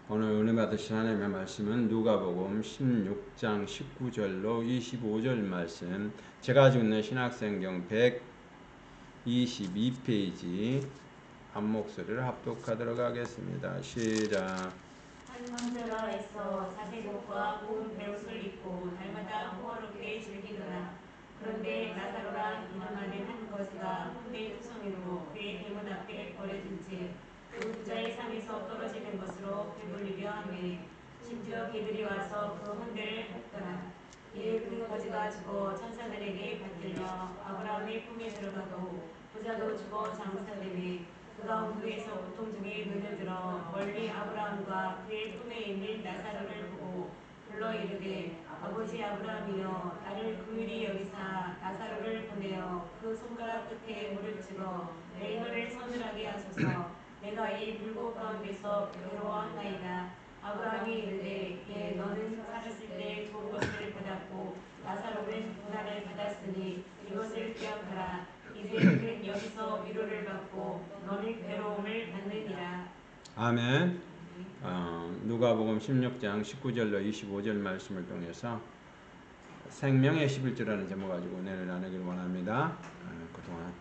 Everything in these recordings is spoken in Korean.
오늘 은혜 받으신 하나님의 말씀은 누가복음 16장 19절로 25절 말씀. 제가 가지고 있는 신약성경 122페이지 한 목소리를 합독하도록 하겠습니다. 시작. 한 왕자가 애써 자색옷과 고운 베옷을 입고 날마다 호화롭게 즐기더라. 그런데 나사로라 이름하는 한 거지가 홍대 투성이로 그의 대문 앞에 버려진 채 그 부자의 상에서 떨어지는 것으로 배불리려 하매 심지어 개들이 와서 그 혼대를 핥더라. 이에 그 거지가 죽어 천사들에게 받들려 아브라함의 품에 들어가고 부자도 죽어 장사되매 그가 홍두에서 고통 중에 눈을 들어 멀리 아브라함과 그의 품에 있는 나사로를 보고 불러 이르되 아버지 아브라함이여 나를 긍휼히 여기사 나사로를 보내어 그 손가락 끝에 물을 찍어 내 혀를 서늘하게 하소서. 내가 이 불꽃 가운데서 괴로워하나이다. 아브라함이 이르되 예 너는 살았을 때 좋은 것을 받았고 나사로는 고난을 받았으니 이것을 기억하라. 이제 그는 여기서 위로를 받고 너는 괴로움을 받느니라. 아멘. 누가복음 16장 19절로 25절 말씀을 통해서 생명의 11조라는 제목 가지고 은혜를 나누기를 원합니다. 그동안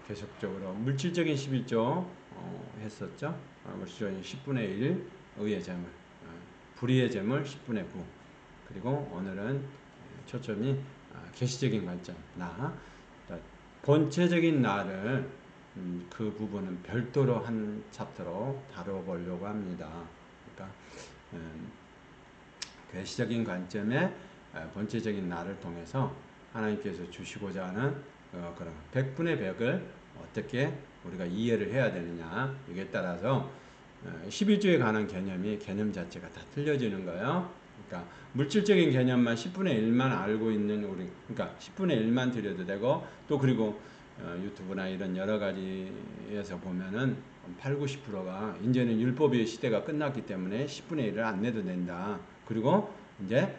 계속적으로 물질적인 11조 했었죠. 물질적인 10분의 1 의의 재물, 불의의 재물 10분의 9. 그리고 오늘은 초점이 계시적인 관점, 본체적인 나를 그 부분은 별도로 한 챕터로 다뤄보려고 합니다. 그러니까 계시적인 관점에 본체적인 나를 통해서 하나님께서 주시고자 하는 그런 100분의 100을 어떻게 우리가 이해를 해야 되느냐, 이게 따라서 11조에 관한 개념이 개념 자체가 다 틀려지는 거예요. 그러니까 물질적인 개념만 10분의 1만 알고 있는 우리, 그러니까 10분의 1만 드려도 되고, 또 그리고 유튜브나 이런 여러 가지에서 보면은 8, 90%가 이제는 율법의 시대가 끝났기 때문에 10분의 1을 안 내도 된다. 그리고 이제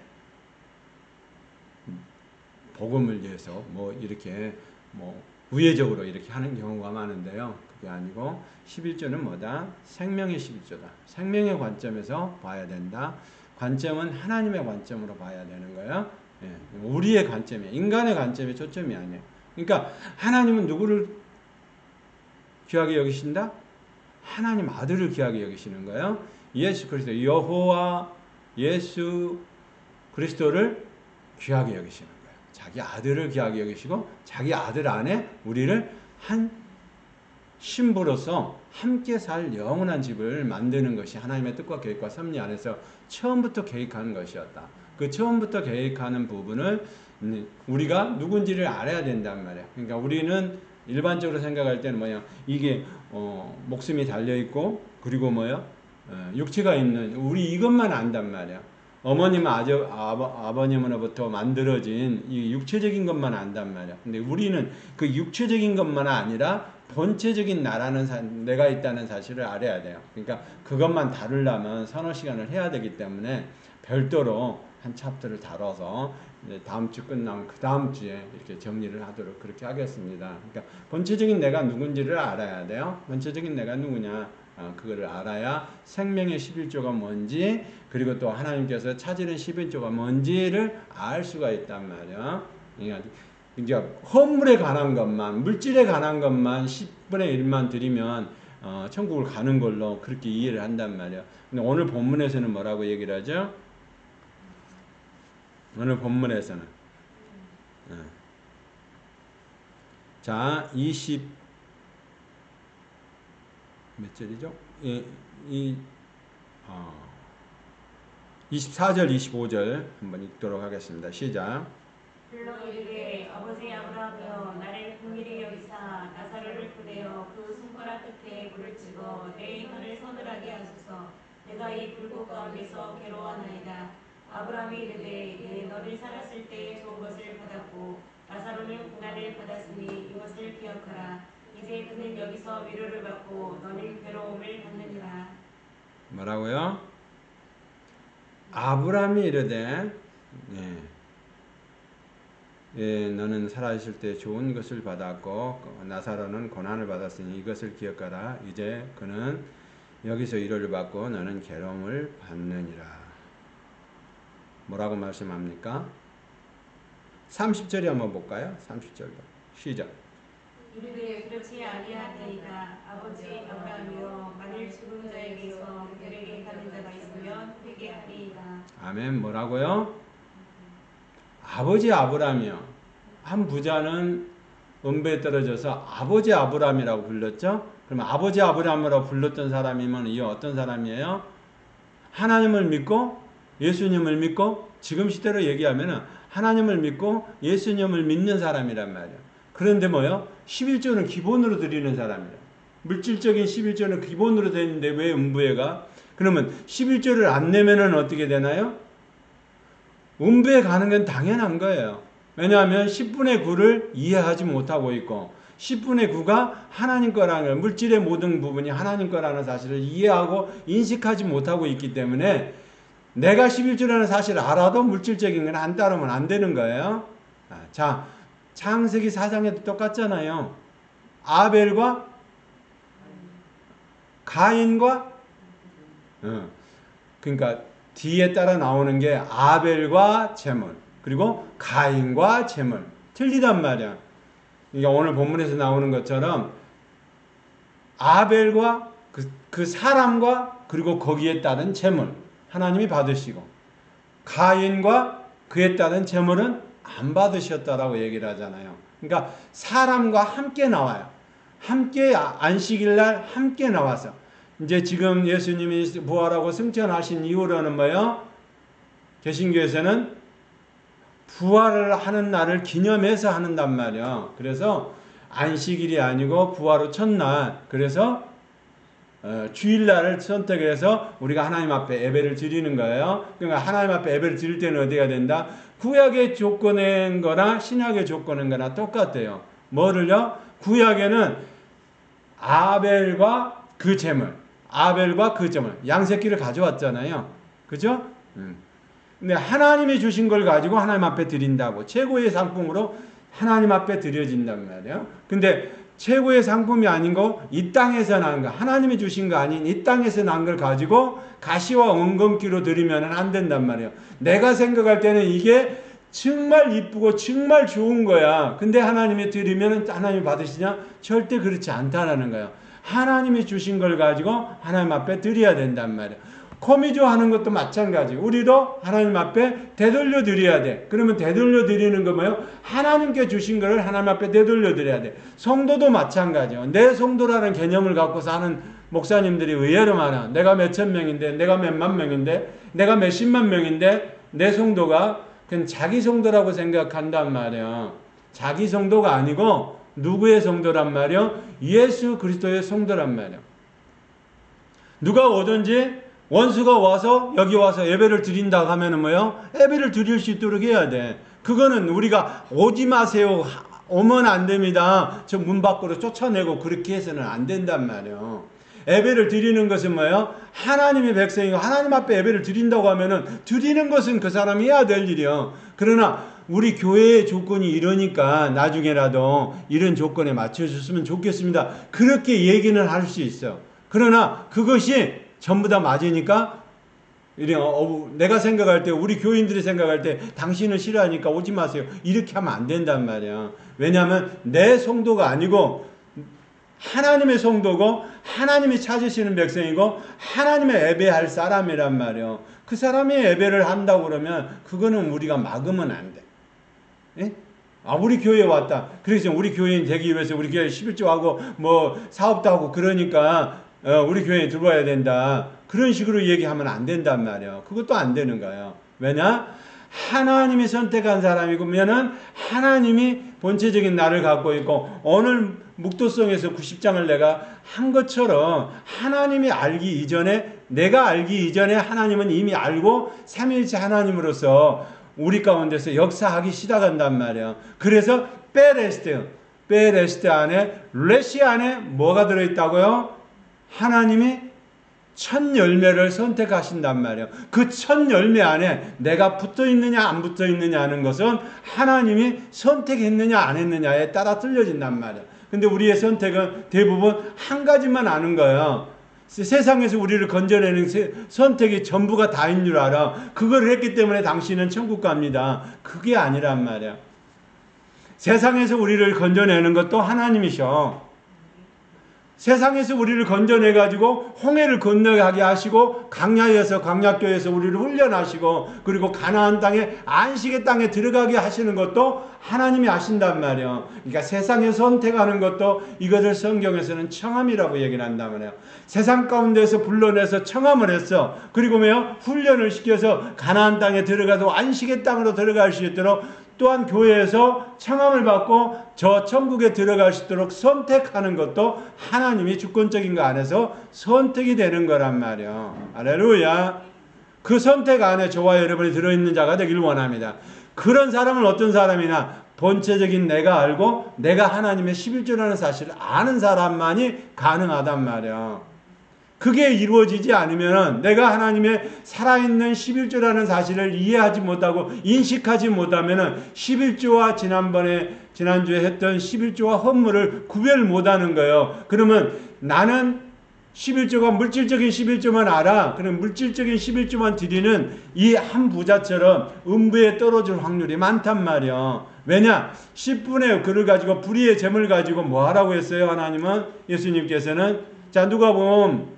복음을 위해서 뭐 이렇게 뭐 우회적으로 이렇게 하는 경우가 많은데요. 그게 아니고 11조는 뭐다? 생명의 11조다. 생명의 관점에서 봐야 된다. 관점은 하나님의 관점으로 봐야 되는 거예요. 예, 우리의 관점이, 인간의 관점에 초점이 아니에요. 그러니까 하나님은 누구를 귀하게 여기신다? 하나님 아들을 귀하게 여기시는 거예요. 예수 그리스도, 여호와 예수 그리스도를 귀하게 여기시는 거예요. 자기 아들을 귀하게 여기시고 자기 아들 안에 우리를 한 신부로서 함께 살 영원한 집을 만드는 것이 하나님의 뜻과 계획과 섭리 안에서 처음부터 계획하는 것이었다. 그 처음부터 계획하는 부분을 우리가 누군지를 알아야 된단 말이야. 그러니까 우리는 일반적으로 생각할 때는 뭐야, 이게 목숨이 달려 있고 그리고 뭐야, 육체가 있는 우리 이것만 안단 말이야. 어머님, 아버님으로부터 만들어진 이 육체적인 것만 안단 말이야. 근데 우리는 그 육체적인 것만 아니라 본체적인 나라는 내가 있다는 사실을 알아야 돼요. 그러니까 그것만 다루려면 서너 시간을 해야 되기 때문에 별도로 한 챕터를 다뤄서 다음 주 끝나면 그 다음 주에 이렇게 정리를 하도록 그렇게 하겠습니다. 그러니까 본체적인 내가 누군지를 알아야 돼요. 본체적인 내가 누구냐, 그거를 알아야 생명의 11조가 뭔지, 그리고 또 하나님께서 찾으는 11조가 뭔지를 알 수가 있단 말이야. 이제 허물에 관한 것만, 물질에 관한 것만 10분의 1만 드리면 천국을 가는 걸로 그렇게 이해를 한단 말이야. 근데 오늘 본문에서는 뭐라고 얘기를 하죠? 오늘 본문에서는 자, 20몇 절이죠? 24절, 25절 한번 읽도록 하겠습니다. 시작. 불러 이르되 아버지 아브라함이여 나를 긍휼히 여기사 나사로를 보내어 그 손가락 끝에 물을 찍어 내 혀를 서늘하게 하소서. 내가 이 불꽃 가운데서 괴로워하나이다. 아브라함이 이르되 예 너는 살았을 때 좋은 것을 받았고 나사로는 고난을 받았으니 이것을 기억하라. 이제 그는 여기서 위로를 받고 너는 괴로움을 받느니라. 뭐라고요? 아브라함이 이르되 너는 살아있을 때 좋은 것을 받았고 나사로는 고난을 받았으니 이것을 기억하라. 이제 그는 여기서 위로를 받고 너는 괴로움을 받느니라. 뭐라고 말씀합니까? 30절에 한번 볼까요? 30절도 시작. 이르되 그렇지 아니하니이다. 아버지 아브라함이여 만일 죽은 자에게서 그들에게 가는 자가 있으면 회개하리이다. 아멘. 뭐라고요? 아버지 아브라함이요. 한 부자는 은배에 떨어져서 아버지 아브라함이라고 불렀죠. 그러면 아버지 아브라함이라고 불렀던 사람이면 이 어떤 사람이에요? 하나님을 믿고 예수님을 믿고 지금 시대로 얘기하면은 하나님을 믿고 예수님을 믿는 사람이란 말이에요. 그런데 뭐요? 11조는 기본으로 드리는 사람이에요. 물질적인 11조는 기본으로 되는데 왜 음부에가? 그러면 11조를 안 내면은 어떻게 되나요? 음부에 가는 건 당연한 거예요. 왜냐하면 10분의 9를 이해하지 못하고 있고 10분의 9가 하나님 거라는 걸, 물질의 모든 부분이 하나님 거라는 사실을 이해하고 인식하지 못하고 있기 때문에 내가 11조라는 사실을 알아도 물질적인 건 안 따르면 안 되는 거예요. 자, 창세기 4장에도 똑같잖아요. 아벨과 가인과 그러니까 뒤에 따라 나오는 게 아벨과 제물 그리고 가인과 제물 틀리단 말이야. 그러니까 오늘 본문에서 나오는 것처럼 아벨과 그 사람과 그리고 거기에 따른 제물 하나님이 받으시고 가인과 그에 따른 제물은 안 받으셨다라고 얘기를 하잖아요. 그러니까 사람과 함께 나와요. 함께 안식일 날 함께 나와서 이제 지금 예수님이 부활하고 승천하신 이후로는 뭐예요? 개신교에서는 부활을 하는 날을 기념해서 한단 말이에요. 그래서 안식일이 아니고 부활 후 첫날 그래서 주일날을 선택해서 우리가 하나님 앞에 예배를 드리는 거예요. 그러니까 하나님 앞에 예배를 드릴 때는 어디가 된다? 구약의 조건인 거나 신약의 조건인 거나 똑같아요. 뭐를요? 구약에는 아벨과 그 제물, 아벨과 그 제물, 양새끼를 가져왔잖아요. 그죠? 근데 하나님이 주신 걸 가지고 하나님 앞에 드린다고 최고의 상품으로 하나님 앞에 드려진단 말이에요. 근데 최고의 상품이 아닌 거, 이 땅에서 난 거, 하나님이 주신 거 아닌 이 땅에서 난 걸 가지고 가시와 은금기로 드리면 안 된단 말이에요. 내가 생각할 때는 이게 정말 이쁘고 정말 좋은 거야. 근데 하나님이 드리면 하나님이 받으시냐? 절대 그렇지 않다라는 거예요. 하나님이 주신 걸 가지고 하나님 앞에 드려야 된단 말이에요. 코미조 하는 것도 마찬가지. 우리도 하나님 앞에 되돌려 드려야 돼. 그러면 되돌려 드리는 거 뭐예요? 하나님께 주신 것을 하나님 앞에 되돌려 드려야 돼. 성도도 마찬가지요. 내 성도라는 개념을 갖고 사는 목사님들이 의외로 많아. 내가 몇천 명인데, 내가 몇만 명인데, 내가 몇십만 명인데 내 성도가 그냥 자기 성도라고 생각한단 말이에요. 자기 성도가 아니고 누구의 성도란 말이에요? 예수 그리스도의 성도란 말이에요. 누가 오든지 원수가 와서 여기 와서 예배를 드린다고 하면은 뭐요? 예배를 드릴 수 있도록 해야 돼. 그거는 우리가 오지 마세요. 오면 안 됩니다. 저 문 밖으로 쫓아내고 그렇게 해서는 안 된단 말이에요. 예배를 드리는 것은 뭐예요? 하나님의 백성이고 하나님 앞에 예배를 드린다고 하면은 드리는 것은 그 사람이 해야 될 일이요. 그러나 우리 교회의 조건이 이러니까 나중에라도 이런 조건에 맞춰줬으면 좋겠습니다. 그렇게 얘기는 할 수 있어. 그러나 그것이 전부 다 맞으니까 내가 생각할 때 우리 교인들이 생각할 때 당신은 싫어하니까 오지 마세요. 이렇게 하면 안 된단 말이야. 왜냐하면 내 성도가 아니고 하나님의 성도고 하나님이 찾으시는 백성이고 하나님의 예배할 사람이란 말이에요. 그 사람이 예배를 한다고 그러면 그거는 우리가 막으면 안 돼. 예? 우리 교회에 왔다. 그래서 우리 교인 되기 위해서 우리 교회 11조하고 뭐 사업도 하고 그러니까 우리 교회에 들어와야 된다. 그런 식으로 얘기하면 안 된단 말이에요. 그것도 안 되는 거예요. 왜냐? 하나님이 선택한 사람이면은 하나님이 본체적인 나를 갖고 있고 오늘 묵도성에서 90장을 내가 한 것처럼 하나님이 알기 이전에 내가 알기 이전에 하나님은 이미 알고 삼위일체 하나님으로서 우리 가운데서 역사하기 시작한단 말이에요. 그래서 베레스트 안에 레시 안에 뭐가 들어있다고요? 하나님이 첫 열매를 선택하신단 말이에요. 그 첫 열매 안에 내가 붙어 있느냐 안 붙어 있느냐 하는 것은 하나님이 선택했느냐 안 했느냐에 따라 틀려진단 말이에요. 근데 우리의 선택은 대부분 한 가지만 아는 거예요. 세상에서 우리를 건져내는 선택이 전부가 다인 줄 알아. 그걸 했기 때문에 당신은 천국 갑니다. 그게 아니란 말이야. 세상에서 우리를 건져내는 것도 하나님이셔. 세상에서 우리를 건져내가지고 홍해를 건너가게 하시고 광야에서 광야교에서 우리를 훈련하시고 그리고 가나안 땅에 안식의 땅에 들어가게 하시는 것도 하나님이 하신단 말이에요. 그러니까 세상에 선택하는 것도 이것을 성경에서는 청함이라고 얘기를 한단 말이에요. 세상 가운데서 불러내서 청함을 했어. 그리고 뭐요? 훈련을 시켜서 가나안 땅에 들어가서 안식의 땅으로 들어갈 수 있도록 또한 교회에서 청함을 받고 저 천국에 들어갈 수 있도록 선택하는 것도 하나님이 주권적인 거 안에서 선택이 되는 거란 말이에요. 할렐루야. 그 선택 안에 저와 여러분이 들어있는 자가 되길 원합니다. 그런 사람은 어떤 사람이냐? 본체적인 내가 알고 내가 하나님의 11조라는 사실을 아는 사람만이 가능하단 말이에요. 그게 이루어지지 않으면 내가 하나님의 살아있는 11조라는 사실을 이해하지 못하고 인식하지 못하면 11조와 지난주에 했던 11조와 헌물을 구별 못하는 거예요. 그러면 나는 11조가 물질적인 11조만 알아. 그럼 물질적인 11조만 드리는 이 한 부자처럼 음부에 떨어질 확률이 많단 말이야. 왜냐? 10분의 그를 가지고 불의의 재물 가지고 뭐 하라고 했어요? 하나님은 예수님께서는 자 누가복음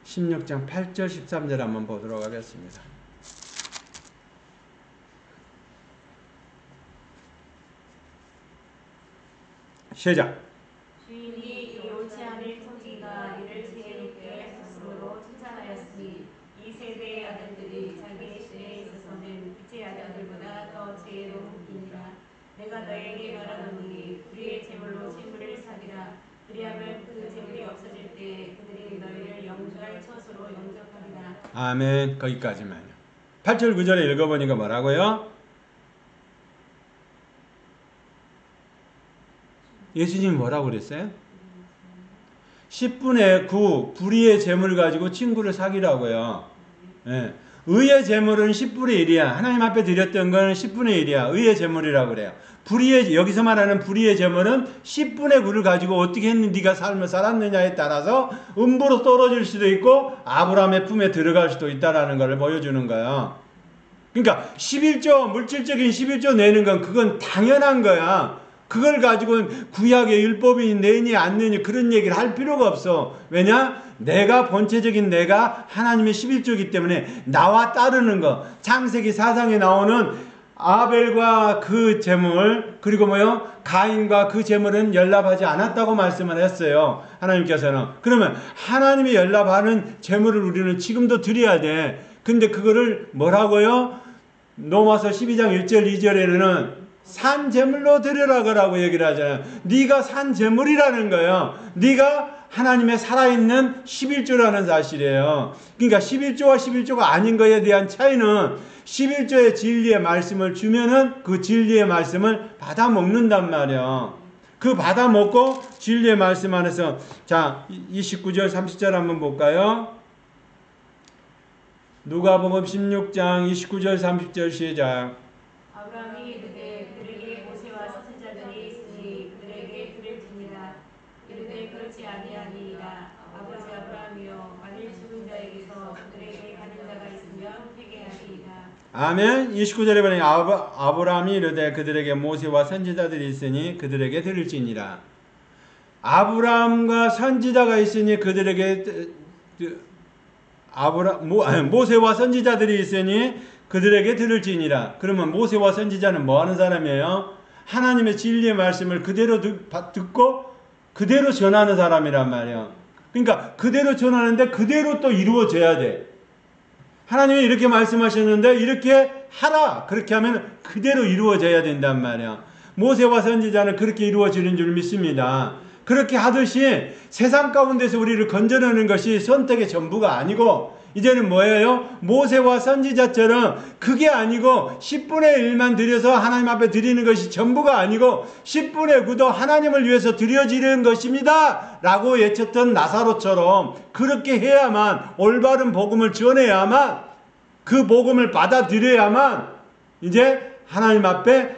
16장 8절 13절 한번 보도록 하겠습니다. 시작. 주인이 이 옳지 않을 토지가 이를 지혜롭게 스스로 칭찬하였으니 이 세대의 아들들이 자기 시대에 있어서는 빛의 아들들보다 더 지혜로우니라. 내가 너에게 말하노니 우리의 재물로 재물을 사리라. 그리하면 그 재물이 없어질 때 그들이 너희를 영주할 처소로 영접하리라. 아멘. 거기까지만요. 8절 9절에 읽어보니까 뭐라고요? 예수님이 뭐라고 그랬어요? 10분의 9 불의의 재물 가지고 친구를 사귀라고요. 예. 의의 재물은 10분의 1이야. 하나님 앞에 드렸던 거는 10분의 1이야. 의의 재물이라고 그래요. 불의의, 여기서 말하는 불의의 재물은 10분의 9를 가지고 어떻게 했는지 네가 삶을 살았느냐에 따라서 음부로 떨어질 수도 있고 아브라함의 품에 들어갈 수도 있다라는 걸 보여주는 거야. 그러니까 11조, 물질적인 11조 내는 건 그건 당연한 거야. 그걸 가지고 구약의 율법이 내니 안 내니 그런 얘기를 할 필요가 없어. 왜냐? 내가 본체적인 내가 하나님의 11조이기 때문에 나와 따르는 거. 창세기 4장에 나오는 아벨과 그 재물 그리고 뭐요? 가인과 그 재물은 연락하지 않았다고 말씀을 했어요. 하나님께서는. 그러면 하나님이 연락하는 재물을 우리는 지금도 드려야 돼. 근데 그거를 뭐라고요? 로마서 12장 1절 2절에는 산 제물로 드리라고 얘기를 하잖아요. 네가 산 제물이라는 거예요. 네가 하나님의 살아있는 11조라는 사실이에요. 그러니까 11조와 11조가 아닌 것에 대한 차이는 11조의 진리의 말씀을 주면은 그 진리의 말씀을 받아 먹는단 말이에요. 그 받아 먹고 진리의 말씀 안에서 자 29절 30절 한번 볼까요? 누가복음 16장 29절 30절 시작. 아브라함이 이르되 그들에게 모세와 선지자들이 있으니 그들에게 들을지니라. 이르되 그렇지 아니하니이다. 아버지 아브라함이여 만일 죽은 자에게서 그들에게 가는 자가 있으면 회개하리이다. 아멘. 29절에 보니 아브라함이 이르되 그들에게 모세와 선지자들이 있으니 그들에게 들을지니라. 아브라함과 선지자가 있으니 그들에게 모세와 선지자들이 있으니 그들에게 들을지니라. 그러면 모세와 선지자는 뭐 하는 사람이에요? 하나님의 진리의 말씀을 그대로 듣고 그대로 전하는 사람이란 말이에요. 그러니까 그대로 전하는데 그대로 또 이루어져야 돼. 하나님이 이렇게 말씀하셨는데 이렇게 하라. 그렇게 하면 그대로 이루어져야 된단 말이야. 모세와 선지자는 그렇게 이루어지는 줄 믿습니다. 그렇게 하듯이 세상 가운데서 우리를 건져내는 것이 선택의 전부가 아니고 이제는 뭐예요? 모세와 선지자처럼 그게 아니고 10분의 1만 드려서 하나님 앞에 드리는 것이 전부가 아니고 10분의 9도 하나님을 위해서 드려지는 것입니다 라고 외쳤던 나사로처럼 그렇게 해야만 올바른 복음을 전해야만 그 복음을 받아들여야만 이제 하나님 앞에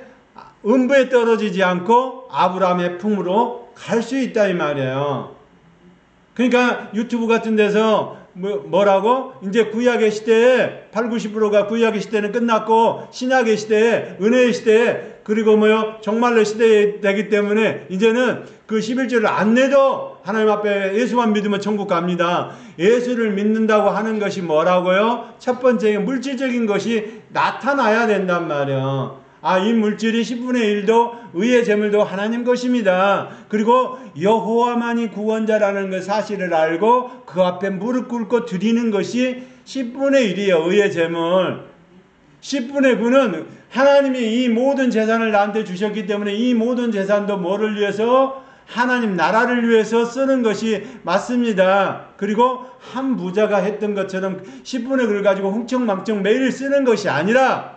음부에 떨어지지 않고 아브라함의 품으로 갈 수 있다 이 말이에요. 그러니까 유튜브 같은 데서 뭐라고? 이제 구약의 시대에 8, 90%가 구약의 시대는 끝났고 신약의 시대에 은혜의 시대에 그리고 정말로 시대에 되기 때문에 이제는 그 11조를 안 내도 하나님 앞에 예수만 믿으면 천국 갑니다. 예수를 믿는다고 하는 것이 뭐라고요? 첫 번째 물질적인 것이 나타나야 된단 말이에요. 이 물질이 10분의 1도 의의 재물도 하나님 것입니다. 그리고 여호와만이 구원자라는 그 사실을 알고 그 앞에 무릎 꿇고 드리는 것이 10분의 1이에요. 의의 재물. 10분의 9는 하나님이 이 모든 재산을 나한테 주셨기 때문에 이 모든 재산도 뭐를 위해서? 하나님 나라를 위해서 쓰는 것이 맞습니다. 그리고 한 부자가 했던 것처럼 10분의 9를 가지고 흥청망청 매일 쓰는 것이 아니라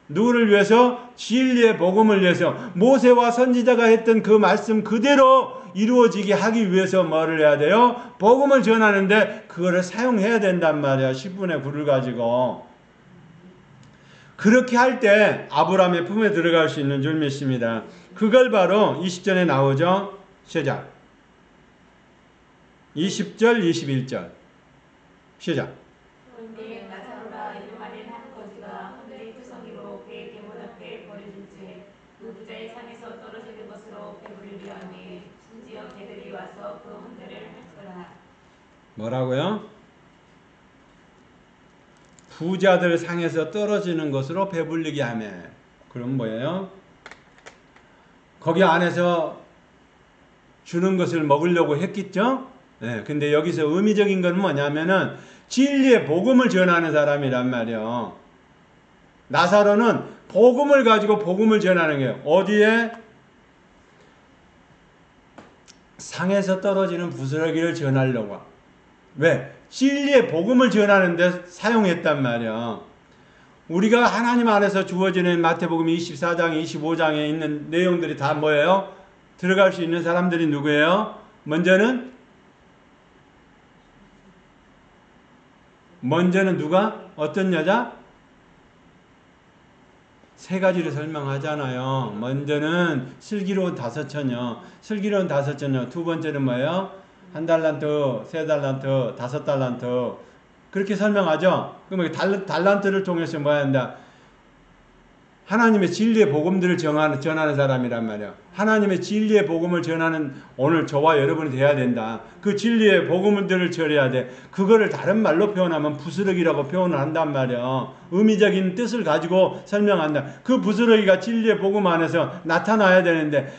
누구를 위해서? 진리의 복음을 위해서 모세와 선지자가 했던 그 말씀 그대로 이루어지게 하기 위해서 뭐를 해야 돼요? 복음을 전하는데 그거를 사용해야 된단 말이야. 10분의 9를 가지고. 그렇게 할 때 아브라함의 품에 들어갈 수 있는 줄 믿습니다. 그걸 바로 20절에 나오죠. 시작. 20절 21절 시작. 그런데 나사로라 이름 아닌 한 거지가 하늘의 투성이로 그의 대문 앞에 버려진 채 그 부자의 상에서 떨어지는 것으로 배부르려 하니 심지어 개들이 와서 그 혼들을 핥거라. 뭐라고요? 부자들 상에서 떨어지는 것으로 배불리게 하며. 그럼 뭐예요? 거기 안에서 주는 것을 먹으려고 했겠죠? 네, 근데 여기서 의미적인 건 뭐냐면은 진리의 복음을 전하는 사람이란 말이에요. 나사로는 복음을 가지고 복음을 전하는 거예요. 어디에? 상에서 떨어지는 부스러기를 전하려고. 왜? 진리의 복음을 전하는데 사용했단 말이야. 우리가 하나님 안에서 주어지는 마태복음 24장, 25장에 있는 내용들이 다 뭐예요? 들어갈 수 있는 사람들이 누구예요? 먼저는 누가? 어떤 여자? 세 가지를 설명하잖아요. 먼저는 슬기로운 5처녀. 슬기로운 5처녀. 두 번째는 뭐예요? 1달란트, 3달란트, 5달란트. 그렇게 설명하죠? 그럼 달란트를 통해서 뭐 한다? 하나님의 진리의 복음들을 전하는 사람이란 말이야. 하나님의 진리의 복음을 전하는 오늘 저와 여러분이 돼야 된다. 그 진리의 복음들을 전해야 돼. 그거를 다른 말로 표현하면 부스러기라고 표현을 한단 말이야. 의미적인 뜻을 가지고 설명한다. 그 부스러기가 진리의 복음 안에서 나타나야 되는데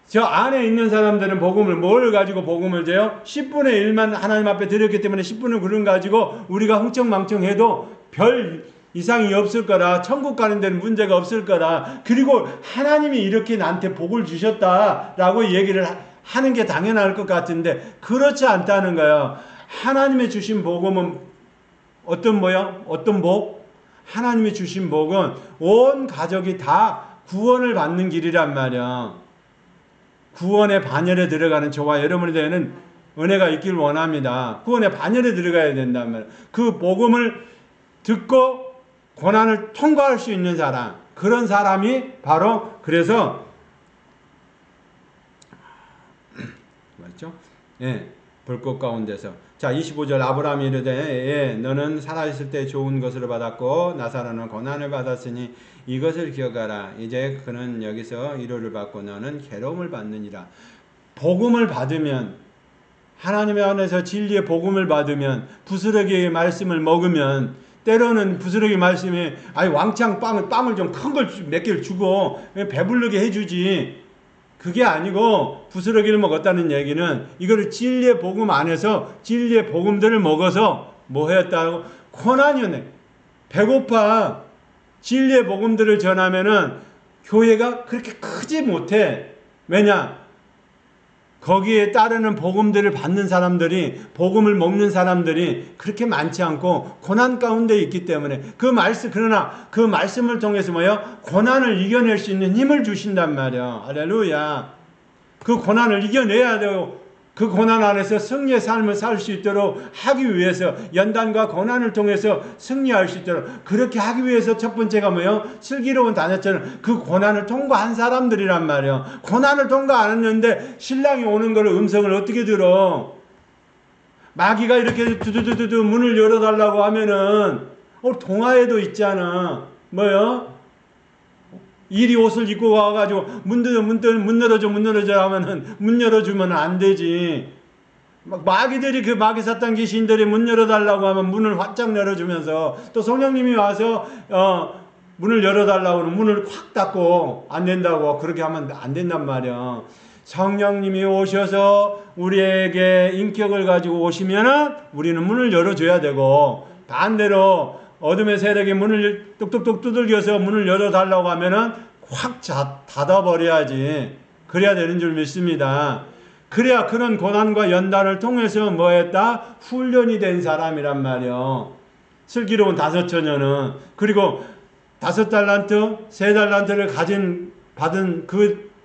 저 안에 있는 사람들은 복음을 뭘 가지고 복음을 줘요? 10분의 1만 하나님 앞에 드렸기 때문에 10분의 9를 가지고 우리가 흥청망청해도 별 이상이 없을 거라. 천국 가는 데는 문제가 없을 거라. 그리고 하나님이 이렇게 나한테 복을 주셨다라고 얘기를 하는 게 당연할 것 같은데 그렇지 않다는 거예요. 하나님의 주신 복음은 어떤 복? 하나님이 주신 복은 온 가족이 다 구원을 받는 길이란 말이야. 구원의 반열에 들어가는 저와 여러분이 되는 은혜가 있길 원합니다. 구원의 반열에 들어가야 된단 말이야. 그 복음을 듣고 고난을 통과할 수 있는 사람, 그런 사람이 바로 그래서 맞죠? 예, 불꽃 가운데서 자 25절 아브라함이 이르되 너는 살아있을 때 좋은 것으로 받았고 나사로는 고난을 받았으니 이것을 기억하라. 이제 그는 여기서 위로를 받고 너는 괴로움을 받느니라. 복음을 받으면 하나님의 안에서 진리의 복음을 받으면 부스러기의 말씀을 먹으면 때로는 부스러기 말씀에 왕창 빵을 좀 큰 걸 몇 개를 주고 배부르게 해주지. 그게 아니고 부스러기를 먹었다는 얘기는 이거를 진리의 복음 안에서 진리의 복음들을 먹어서 뭐 했다고? 고난이네. 배고파. 진리의 복음들을 전하면은 교회가 그렇게 크지 못해. 왜냐? 거기에 따르는 복음들을 받는 사람들이 복음을 먹는 사람들이 그렇게 많지 않고 고난 가운데 있기 때문에 그러나 그 말씀을 통해서 고난을 이겨낼 수 있는 힘을 주신단 말이야. 할렐루야. 그 고난을 이겨내야 되고 그 고난 안에서 승리의 삶을 살 수 있도록 하기 위해서 연단과 고난을 통해서 승리할 수 있도록 그렇게 하기 위해서 첫 번째가 슬기로운 다녀처럼 그 고난을 통과한 사람들이란 말이에요. 고난을 통과 안 했는데 신랑이 오는 걸 음성을 어떻게 들어? 마귀가 이렇게 두두두두두 문을 열어달라고 하면은 동화에도 있잖아. 뭐요? 이리 옷을 입고 와가지고 문 열어줘 하면은 문 열어주면 안 되지. 막 마귀들이 그 마귀 사탄 귀신들이 문 열어달라고 하면 문을 활짝 열어주면서 또 성령님이 와서 문을 열어달라고 하면 문을 확 닫고 안 된다고 그렇게 하면 안 된단 말이야. 성령님이 오셔서 우리에게 인격을 가지고 오시면은 우리는 문을 열어줘야 되고, 반대로 어둠의 세력이 문을 뚝뚝뚝 두들겨서 문을 열어달라고 하면은 확 닫아버려야지. 그래야 되는 줄 믿습니다. 그래야 그런 고난과 연단을 통해서 뭐 했다? 훈련이 된 사람이란 말이요. 슬기로운 5처녀는, 그리고 5달란트, 3달란트를 받은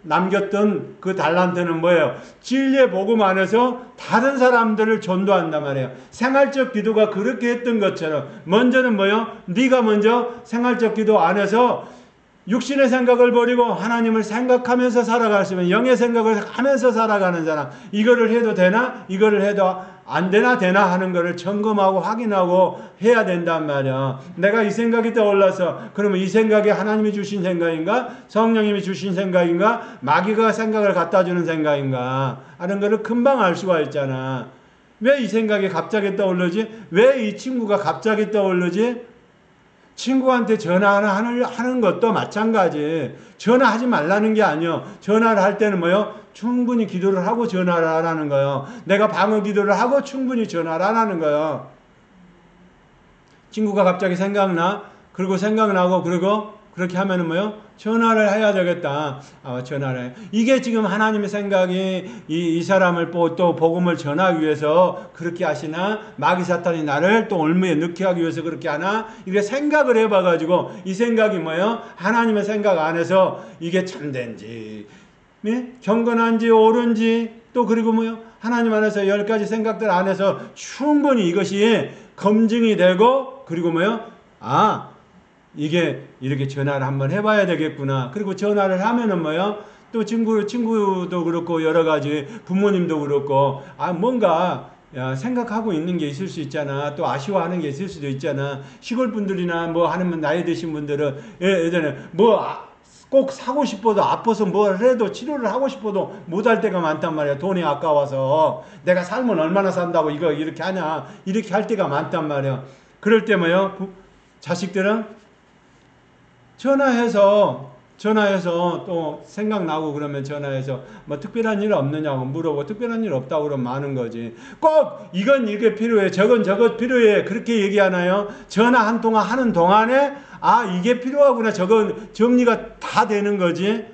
남겼던 그 달란트는 뭐예요? 진리의 복음 안에서 다른 사람들을 전도한단 말이에요. 생활적 기도가 그렇게 했던 것처럼 먼저는 뭐예요? 네가 먼저 생활적 기도 안에서 육신의 생각을 버리고 하나님을 생각하면서 살아갈 수 있는, 영의 생각을 하면서 살아가는 사람, 이거를 해도 되나? 이거를 해도 안 되나? 되나? 하는 거를 점검하고 확인하고 해야 된단 말이야. 내가 이 생각이 떠올라서 그러면 이 생각이 하나님이 주신 생각인가? 성령님이 주신 생각인가? 마귀가 생각을 갖다 주는 생각인가? 하는 거를 금방 알 수가 있잖아. 왜 이 생각이 갑자기 떠오르지? 왜 이 친구가 갑자기 떠오르지? 친구한테 전화하는 것도 마찬가지. 전화하지 말라는 게 아니요. 전화를 할 때는 뭐요? 충분히 기도를 하고 전화를 하라는 거요. 내가 방어 기도를 하고 충분히 전화를 하라는 거요. 친구가 갑자기 생각나. 그리고 생각나고 그리고 그렇게 하면은 뭐요? 전화를 해야 되겠다. 전화를 해. 이게 지금 하나님의 생각이 이 사람을 또 복음을 전하기 위해서 그렇게 하시나? 마귀 사탄이 나를 또 올무에 넣게 하기 위해서 그렇게 하나? 이게 생각을 해봐가지고 이 생각이 뭐예요? 하나님의 생각 안에서 이게 참된지, 네? 경건한지 옳은지, 또 그리고 뭐요? 하나님 안에서 10가지 생각들 안에서 충분히 이것이 검증이 되고, 그리고 뭐요? 이게 이렇게 전화를 한번 해봐야 되겠구나. 그리고 전화를 하면은 뭐요? 또 친구도 그렇고 여러 가지 부모님도 그렇고 뭔가 생각하고 있는 게 있을 수 있잖아. 또 아쉬워하는 게 있을 수도 있잖아. 시골 분들이나 뭐 하는 나이 드신 분들은 예전에 꼭 사고 싶어도 아파서 뭘 해도 치료를 하고 싶어도 못할 때가 많단 말이야. 돈이 아까워서 내가 살면 얼마나 산다고 이거 이렇게 하냐 이렇게 할 때가 많단 말이야. 그럴 때 뭐요? 자식들은 전화해서 또 생각나고 그러면 전화해서 뭐 특별한 일 없느냐고 물어보고 특별한 일 없다고 그러면 많은 거지. 꼭 이건 이게 필요해, 저건 저것 필요해 그렇게 얘기하나요? 전화 한 통화 하는 동안에 이게 필요하구나, 저건 정리가 다 되는 거지.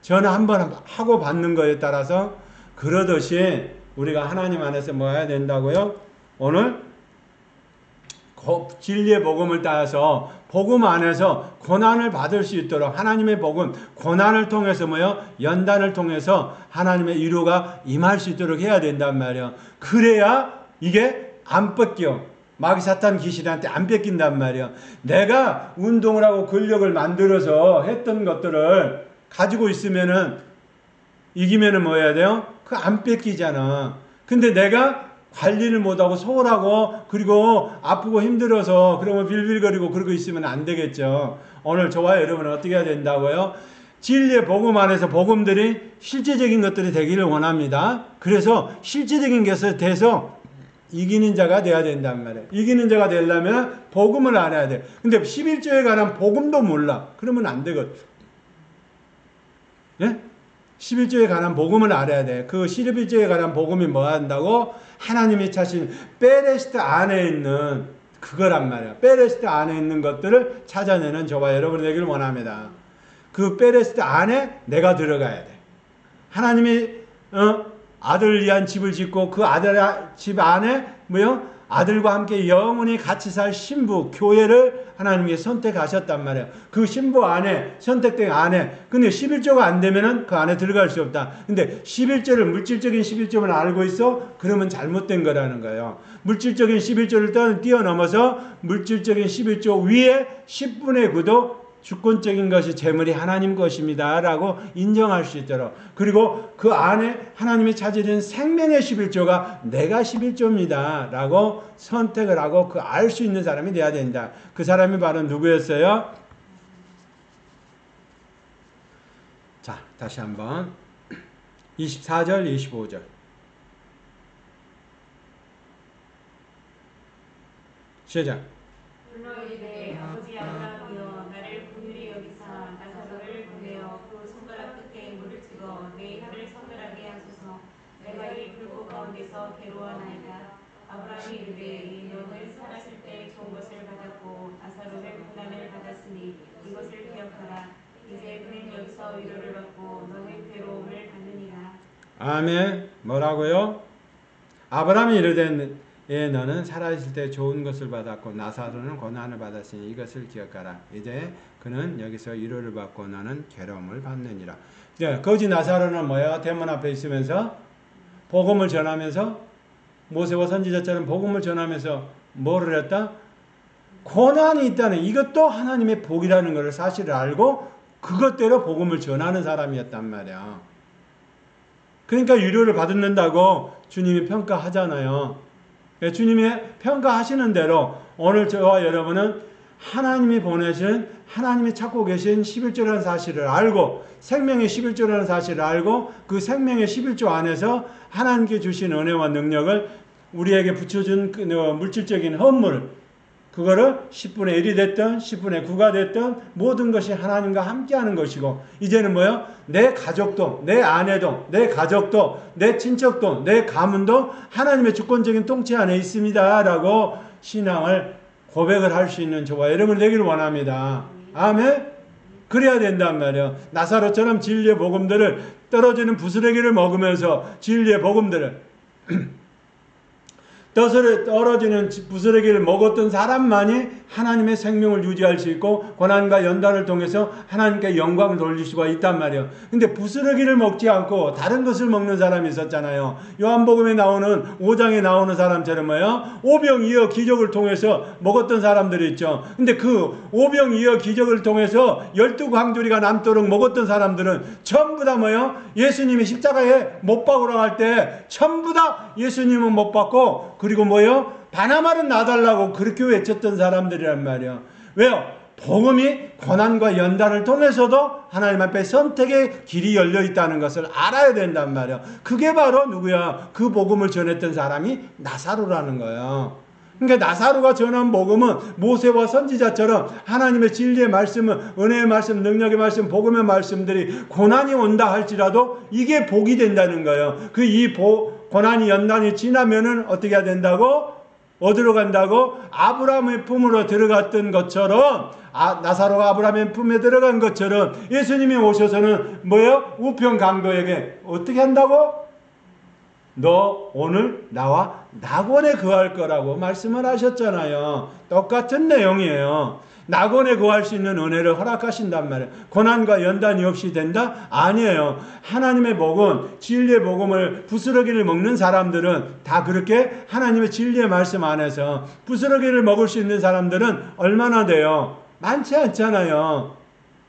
전화 한번 하고 받는 거에 따라서. 그러듯이 우리가 하나님 안에서 뭐 해야 된다고요? 오늘 진리의 복음을 따라서 복음 안에서 고난을 받을 수 있도록 하나님의 복음, 고난을 통해서 뭐요? 연단을 통해서 하나님의 위로가 임할 수 있도록 해야 된단 말이에요. 그래야 이게 안 뺏겨. 마귀 사탄 귀신한테 안 뺏긴단 말이에요. 내가 운동을 하고 근력을 만들어서 했던 것들을 가지고 있으면은 이기면은 뭐 해야 돼요? 그거 안 뺏기잖아. 근데 내가 관리를 못하고 소홀하고 그리고 아프고 힘들어서 그러면 빌빌거리고 그러고 있으면 안 되겠죠. 오늘 저와 여러분은 어떻게 해야 된다고요? 진리의 복음 안에서 복음들이 실제적인 것들이 되기를 원합니다. 그래서 실제적인 것에 대해서 이기는 자가 돼야 된단 말이에요. 이기는 자가 되려면 복음을 알아야 돼. 근데 11조에 관한 복음도 몰라. 그러면 안 되거든. 예? 11조에 관한 복음을 알아야 돼. 그 11조에 관한 복음이 뭐 한다고? 하나님이 차신 베레스트 안에 있는 그거란 말이야. 베레스트 안에 있는 것들을 찾아내는 저와 여러분이 되기를 원합니다. 그 베레스트 안에 내가 들어가야 돼. 하나님이 아들을 위한 집을 짓고 그 아들 집 안에 뭐요? 아들과 함께 영원히 같이 살 신부, 교회를 하나님께 선택하셨단 말이에요. 그 신부 안에, 선택된 안에, 근데 11조가 안 되면은 그 안에 들어갈 수 없다. 근데 11조를, 물질적인 11조만 알고 있어? 그러면 잘못된 거라는 거예요. 물질적인 11조를 뛰어넘어서 물질적인 11조 위에 10분의 9도 주권적인 것이 재물이 하나님 것입니다 라고 인정할 수 있도록, 그리고 그 안에 하나님이 차지는 생명의 11조가 내가 11조입니다 라고 선택을 하고 그 알 수 있는 사람이 돼야 된다. 그 사람이 바로 누구였어요? 자, 다시 한번 24절 25절 시작. 불러이르되 아버지 아브라함이여 나를 긍휼히 여기사 나사로를 보내어 그 손가락 끝에 물을 찍어 내 혀를 서늘하게 하소서. 내가 이 불고 가운데서 괴로워하나이다. 아브라함이 이르되 너는 살았을 때 좋은 것을 받았고 나사로는 고난을 받았으니 이것을 기억하라. 이제 그는 여기서 위로를 받고 너는 괴로움을 받느니라. 아멘. 뭐라고요? 아브라함이 이르되 너는 살아있을 때 좋은 것을 받았고 나사로는 고난을 받았으니 이것을 기억하라. 이제 그는 여기서 위로를 받고 너는 괴로움을 받느니라. 이제 거지 나사로는 뭐야? 대문 앞에 있으면서 복음을 전하면서 모세와 선지자처럼 복음을 전하면서 뭐를 했다? 고난이 있다는 이것도 하나님의 복이라는 것을 사실을 알고 그것대로 복음을 전하는 사람이었단 말이야. 그러니까 위로를 받는다고 주님이 평가하잖아요. 주님이 평가하시는 대로 오늘 저와 여러분은 하나님이 보내신, 하나님이 찾고 계신 11조라는 사실을 알고, 생명의 11조라는 사실을 알고, 그 생명의 11조 안에서 하나님께 주신 은혜와 능력을 우리에게 붙여준 그 물질적인 헌물, 그거를 10분의 1이 됐든 10분의 9가 됐든 모든 것이 하나님과 함께하는 것이고, 이제는 뭐요? 내 가족도, 내 아내도, 내 가족도, 내 친척도, 내 가문도 하나님의 주권적인 통치 안에 있습니다 라고 신앙을 고백을 할 수 있는 저와 여러분 되기를 원합니다. 아멘. 그래야 된단 말이에요. 나사로처럼 진리의 복음들을, 떨어지는 부스러기를 먹으면서 진리의 복음들을 떨어지는 부스러기를 먹었던 사람만이 하나님의 생명을 유지할 수 있고 고난과 연단을 통해서 하나님께 영광을 돌릴 수가 있단 말이에요. 근데 부스러기를 먹지 않고 다른 것을 먹는 사람이 있었잖아요. 요한복음에 나오는 5장에 나오는 사람처럼 뭐예요? 오병이어 기적을 통해서 먹었던 사람들이 있죠. 근데 그 오병이어 기적을 통해서 12광주리가 남도록 먹었던 사람들은 전부 다 뭐예요? 예수님이 십자가에 못 박으러 갈 때 전부 다 예수님은 못 받고, 그리고 뭐요? 바나마는 놔달라고 그렇게 외쳤던 사람들이란 말이에요. 왜요? 복음이 고난과 연단을 통해서도 하나님 앞에 선택의 길이 열려 있다는 것을 알아야 된단 말이에요. 그게 바로 누구야? 그 복음을 전했던 사람이 나사로라는 거예요. 그러니까 나사로가 전한 복음은 모세와 선지자처럼 하나님의 진리의 말씀은, 은혜의 말씀, 능력의 말씀, 복음의 말씀들이 고난이 온다 할지라도 이게 복이 된다는 거예요. 고난이 연단이 지나면은 어떻게 해야 된다고? 어디로 간다고? 아브라함의 품으로 들어갔던 것처럼, 나사로가 아브라함의 품에 들어간 것처럼 예수님이 오셔서는 뭐예요? 우편 강도에게 어떻게 한다고? 너 오늘 나와 낙원에 거할 거라고 말씀을 하셨잖아요. 똑같은 내용이에요. 낙원에 거할 수 있는 은혜를 허락하신단 말이에요. 고난과 연단이 없이 된다? 아니에요. 하나님의 복음, 진리의 복음을 부스러기를 먹는 사람들은 다 그렇게 하나님의 진리의 말씀 안에서 부스러기를 먹을 수 있는 사람들은 얼마나 돼요? 많지 않잖아요.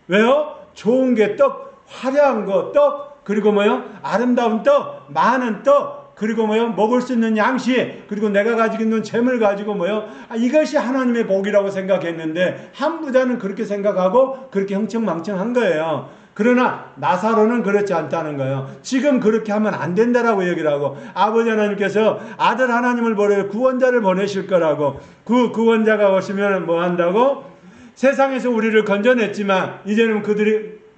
왜요? 좋은 게 떡, 화려한 거 떡, 그리고 뭐요? 아름다운 떡, 많은 떡, 그리고 뭐요? 먹을 수 있는 양식, 그리고 내가 가지고 있는 재물 가지고 뭐요? 이것이 하나님의 복이라고 생각했는데 한 부자는 그렇게 생각하고 그렇게 흥청망청한 거예요. 그러나 나사로는 그렇지 않다는 거예요. 지금 그렇게 하면 안 된다라고 얘기를 하고, 아버지 하나님께서 아들 하나님을 보내 구원자를 보내실 거라고, 그 구원자가 오시면 뭐 한다고? 세상에서 우리를 건져냈지만 이제는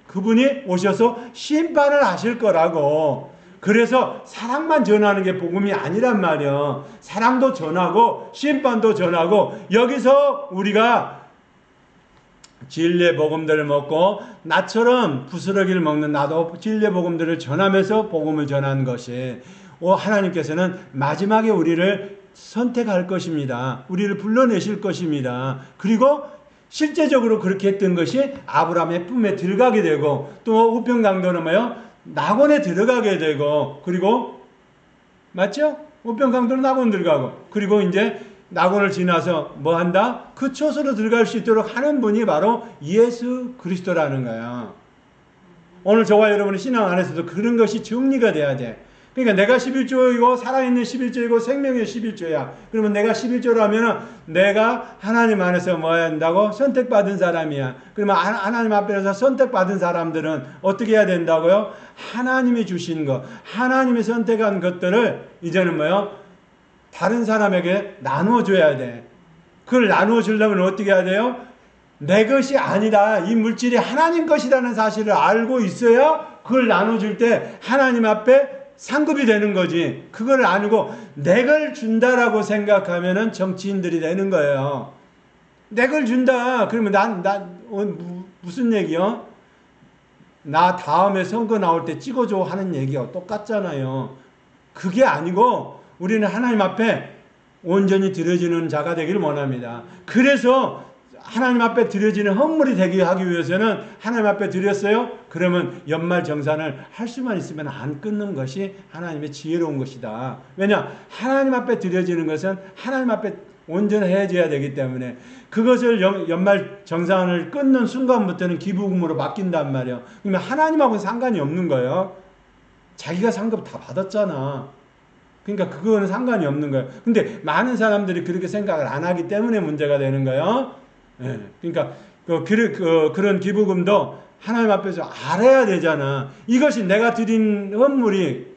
그분이 오셔서 심판을 하실 거라고. 그래서 사랑만 전하는 게 복음이 아니란 말이에요. 사랑도 전하고 심판도 전하고, 여기서 우리가 진리의 복음들을 먹고 나처럼 부스러기를 먹는 나도 진리의 복음들을 전하면서 복음을 전하는 것이, 하나님께서는 마지막에 우리를 선택할 것입니다. 우리를 불러내실 것입니다. 그리고 실제적으로 그렇게 했던 것이 아브라함의 품에 들어가게 되고, 또 우편강도는 뭐예요? 낙원에 들어가게 되고, 그리고 맞죠? 우편강도는 낙원 들어가고, 그리고 이제 낙원을 지나서 뭐 한다? 그 초소로 들어갈 수 있도록 하는 분이 바로 예수 그리스도라는 거야. 오늘 저와 여러분의 신앙 안에서도 그런 것이 정리가 돼야 돼. 그러니까 내가 11조이고 살아있는 11조이고 생명의 11조야. 그러면 내가 11조라면 내가 하나님 안에서 뭐 해야 한다고? 선택받은 사람이야. 그러면 하나님 앞에서 선택받은 사람들은 어떻게 해야 된다고요? 하나님이 주신 것, 하나님이 선택한 것들을 이제는 뭐요? 다른 사람에게 나눠줘야 돼. 그걸 나눠주려면 어떻게 해야 돼요? 내 것이 아니다. 이 물질이 하나님 것이라는 사실을 알고 있어야 그걸 나눠줄 때 하나님 앞에 상급이 되는 거지. 그걸 아니고 내 걸 준다라고 생각하면은 정치인들이 되는 거예요. 내 걸 준다. 그러면 무슨 얘기요? 나 다음에 선거 나올 때 찍어줘 하는 얘기가 똑같잖아요. 그게 아니고 우리는 하나님 앞에 온전히 드려지는 자가 되기를 원합니다. 그래서 하나님 앞에 드려지는 헌물이 되게 하기 위해서는 하나님 앞에 드렸어요? 그러면 연말 정산을 할 수만 있으면 안 끊는 것이 하나님의 지혜로운 것이다. 왜냐? 하나님 앞에 드려지는 것은 하나님 앞에 온전해져야 되기 때문에 그것을 연말 정산을 끊는 순간부터는 기부금으로 바뀐단 말이에요. 그러면 하나님하고는 상관이 없는 거예요. 자기가 상급 다 받았잖아. 그러니까 그거는 상관이 없는 거예요. 근데 많은 사람들이 그렇게 생각을 안 하기 때문에 문제가 되는 거예요. 예, 그러니까 그런 기부금도 하나님 앞에서 알아야 되잖아. 이것이 내가 드린 헌물이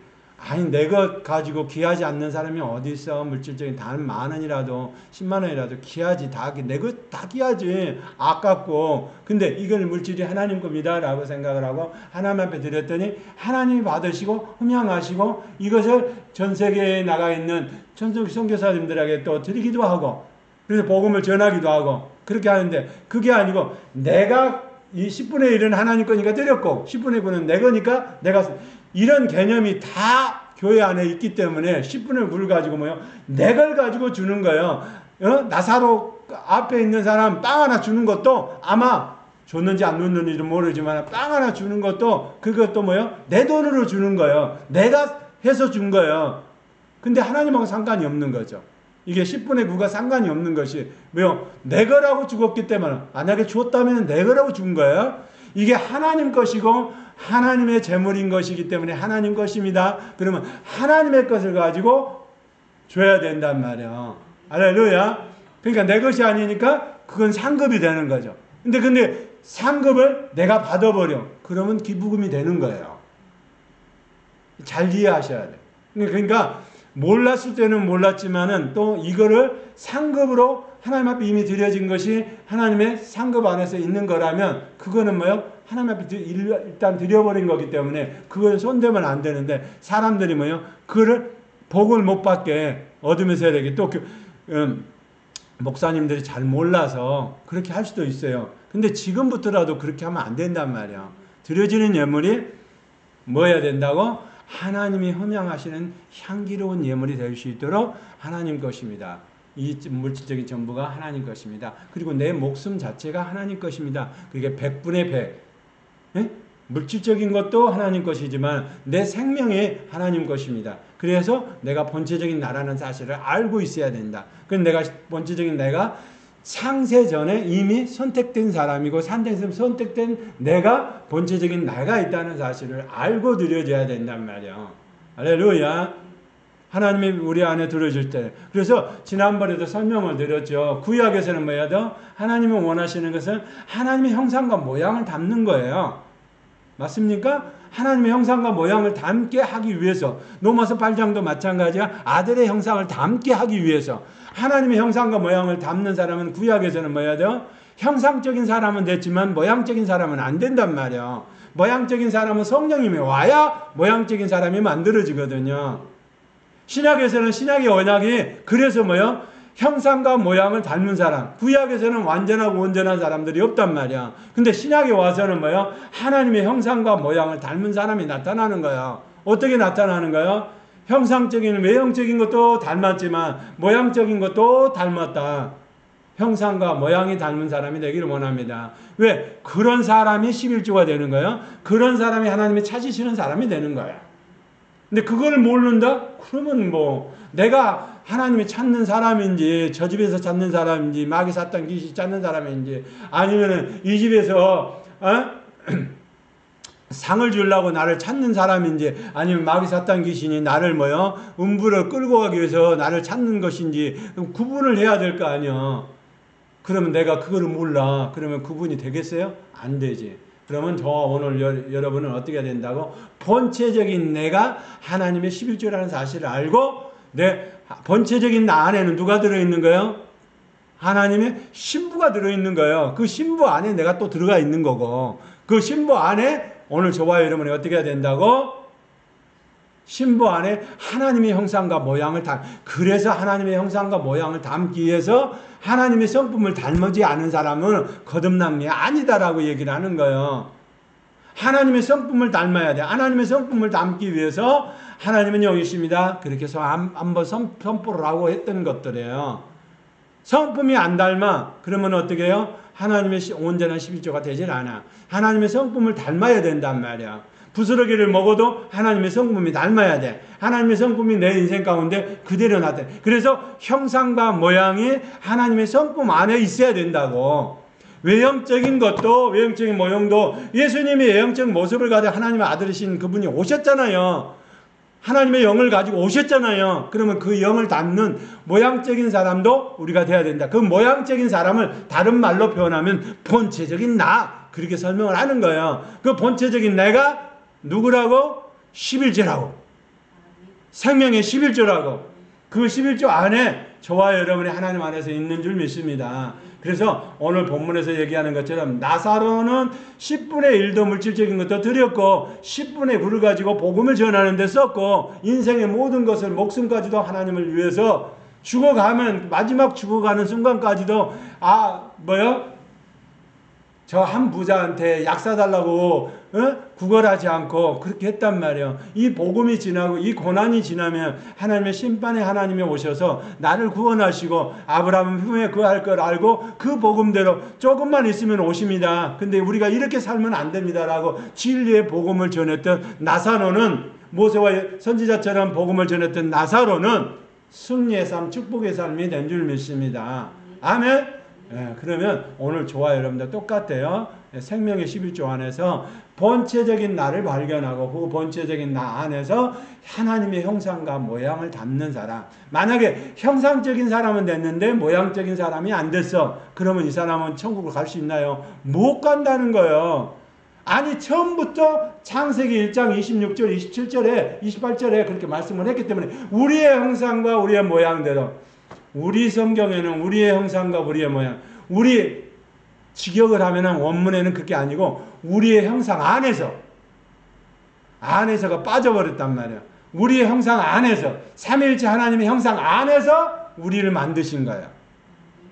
아니 내 것 가지고 귀하지 않는 사람이 어디 있어. 물질적인 단 10,000원이라도 100,000원이라도 귀하지. 내 것 다 귀하지. 아깝고. 근데 이건 물질이 하나님 겁니다 라고 생각을 하고 하나님 앞에 드렸더니 하나님이 받으시고 흠양하시고 이것을 전 세계에 나가 있는 전속 선교사님들에게 또 드리기도 하고 그래서 복음을 전하기도 하고 그렇게 하는데 그게 아니고 내가 이 10분의 1은 하나님 거니까 드렸고 10분의 9는 내 거니까 내가 이런 개념이 다 교회 안에 있기 때문에 10분의 9를 가지고 뭐요? 내 걸 가지고 주는 거예요. 나사로 앞에 있는 사람 빵 하나 주는 것도 아마 줬는지 안 줬는지도 모르지만 빵 하나 주는 것도 그것도 뭐요? 내 돈으로 주는 거예요. 내가 해서 준 거예요. 근데 하나님하고 상관이 없는 거죠. 이게 10분의 9가 상관이 없는 것이 왜요? 내 거라고 죽었기 때문에 만약에 줬다면 내 거라고 준 거예요. 이게 하나님 것이고 하나님의 재물인 것이기 때문에 하나님 것입니다. 그러면 하나님의 것을 가지고 줘야 된단 말이에요. 할렐루야. 그러니까 내 것이 아니니까 그건 상급이 되는 거죠. 근데 상급을 내가 받아버려. 그러면 기부금이 되는 거예요. 잘 이해하셔야 돼요. 그러니까 몰랐을 때는 몰랐지만은 또 이거를 상급으로 하나님 앞에 이미 드려진 것이 하나님의 상급 안에서 있는 거라면 그거는 뭐요? 하나님 앞에 일단 드려버린 거기 때문에 그건 손대면 안 되는데 사람들이 뭐요? 그거를 복을 못 받게 어둠의 세력이 또 목사님들이 잘 몰라서 그렇게 할 수도 있어요. 근데 지금부터라도 그렇게 하면 안 된단 말이야. 드려지는 예물이 뭐 해야 된다고? 하나님이 흠양하시는 향기로운 예물이 될 수 있도록 하나님 것입니다. 이 물질적인 전부가 하나님 것입니다. 그리고 내 목숨 자체가 하나님 것입니다. 그게 100분의 100. 예? 물질적인 것도 하나님 것이지만 내 생명이 하나님 것입니다. 그래서 내가 본체적인 나라는 사실을 알고 있어야 된다. 그럼 본체적인 내가 창세 전에 이미 선택된 사람이고 선택된 내가 본체적인 나가 있다는 사실을 알고 드려져야 된단 말이야. 할렐루야. 하나님이 우리 안에 들어줄 때. 그래서 지난번에도 설명을 드렸죠. 구약에서는 뭐야 더? 하나님이 원하시는 것은 하나님의 형상과 모양을 담는 거예요. 맞습니까? 하나님의 형상과 모양을 담게 하기 위해서 로마서 8장도 마찬가지야. 아들의 형상을 담게 하기 위해서 하나님의 형상과 모양을 담는 사람은 구약에서는 뭐야 돼요? 형상적인 사람은 됐지만 모양적인 사람은 안 된단 말이야. 모양적인 사람은 성령님이 와야 모양적인 사람이 만들어지거든요. 신약에서는 신약의 언약이 그래서 뭐요? 형상과 모양을 닮은 사람. 구약에서는 완전하고 온전한 사람들이 없단 말이야. 근데 신약에 와서는 뭐요? 하나님의 형상과 모양을 닮은 사람이 나타나는 거야. 어떻게 나타나는 거야? 형상적인 외형적인 것도 닮았지만 모양적인 것도 닮았다. 형상과 모양이 닮은 사람이 되기를 원합니다. 왜? 그런 사람이 11조가 되는 거야. 그런 사람이 하나님이 찾으시는 사람이 되는 거야. 근데 그걸 모른다? 그러면 뭐 내가 하나님이 찾는 사람인지 저 집에서 찾는 사람인지 마귀 사탄 귀신이 찾는 사람인지 아니면은 이 집에서 상을 주려고 나를 찾는 사람인지 아니면 마귀 사탄 귀신이 나를 음부를 끌고 가기 위해서 나를 찾는 것인지 구분을 해야 될 거 아니야. 그러면 내가 그거를 몰라. 그러면 구분이 되겠어요? 안 되지. 그러면 저 오늘 여러분은 어떻게 해야 된다고? 본체적인 내가 하나님의 11조라는 사실을 알고 내 본체적인 나 안에는 누가 들어있는 거예요? 하나님의 신부가 들어있는 거예요. 그 신부 안에 내가 또 들어가 있는 거고 그 신부 안에 오늘 저와 여러분이 어떻게 해야 된다고? 신부 안에 하나님의 형상과 모양을 그래서 하나님의 형상과 모양을 담기 위해서 하나님의 성품을 닮지 않은 사람은 거듭난 게 아니다라고 얘기를 하는 거예요. 하나님의 성품을 닮아야 돼. 하나님의 성품을 담기 위해서 하나님은 여기 있습니다. 그렇게 해서 한번 선포를 하고 했던 것들이에요. 성품이 안 닮아. 그러면 어떻게 해요? 하나님의 온전한 11조가 되질 않아. 하나님의 성품을 닮아야 된단 말이야. 부스러기를 먹어도 하나님의 성품이 닮아야 돼. 하나님의 성품이 내 인생 가운데 그대로 나타나. 그래서 형상과 모양이 하나님의 성품 안에 있어야 된다고. 외형적인 것도 외형적인 모형도 예수님이 외형적 모습을 가지고 하나님의 아들이신 그분이 오셨잖아요. 하나님의 영을 가지고 오셨잖아요. 그러면 그 영을 담는 모양적인 사람도 우리가 돼야 된다. 그 모양적인 사람을 다른 말로 표현하면 본체적인 나 그렇게 설명을 하는 거예요. 그 본체적인 내가 누구라고? 11조라고. 생명의 11조라고. 그 11조 안에 저와 여러분이 하나님 안에서 있는 줄 믿습니다. 그래서 오늘 본문에서 얘기하는 것처럼 나사로는 10분의 1도 물질적인 것도 드렸고 10분의 9를 가지고 복음을 전하는 데 썼고 인생의 모든 것을 목숨까지도 하나님을 위해서 죽어가면 마지막 죽어가는 순간까지도 저 한 부자한테 약 사달라고 구걸하지 않고 그렇게 했단 말이에요. 이 복음이 지나고 이 고난이 지나면 하나님의 심판에 하나님이 오셔서 나를 구원하시고 아브라함 후에 구할 걸 알고 그 복음대로 조금만 있으면 오십니다. 근데 우리가 이렇게 살면 안 됩니다라고 진리의 복음을 전했던 나사로는 모세와 선지자처럼 복음을 전했던 나사로는 승리의 삶, 축복의 삶이 된 줄 믿습니다. 아멘. 그러면 오늘 저와 여러분들 똑같아요. 생명의 11조 안에서 본체적인 나를 발견하고 그 본체적인 나 안에서 하나님의 형상과 모양을 담는 사람. 만약에 형상적인 사람은 됐는데 모양적인 사람이 안 됐어. 그러면 이 사람은 천국을 갈 수 있나요? 못 간다는 거예요. 아니 처음부터 창세기 1장 26절 27절에 28절에 그렇게 말씀을 했기 때문에 우리의 형상과 우리의 모양대로 우리 성경에는 우리의 형상과 우리의 모양, 우리 직역을 하면은 원문에는 그게 아니고 우리의 형상 안에서가 빠져버렸단 말이야. 우리의 형상 안에서 삼위일체 하나님의 형상 안에서 우리를 만드신 거야.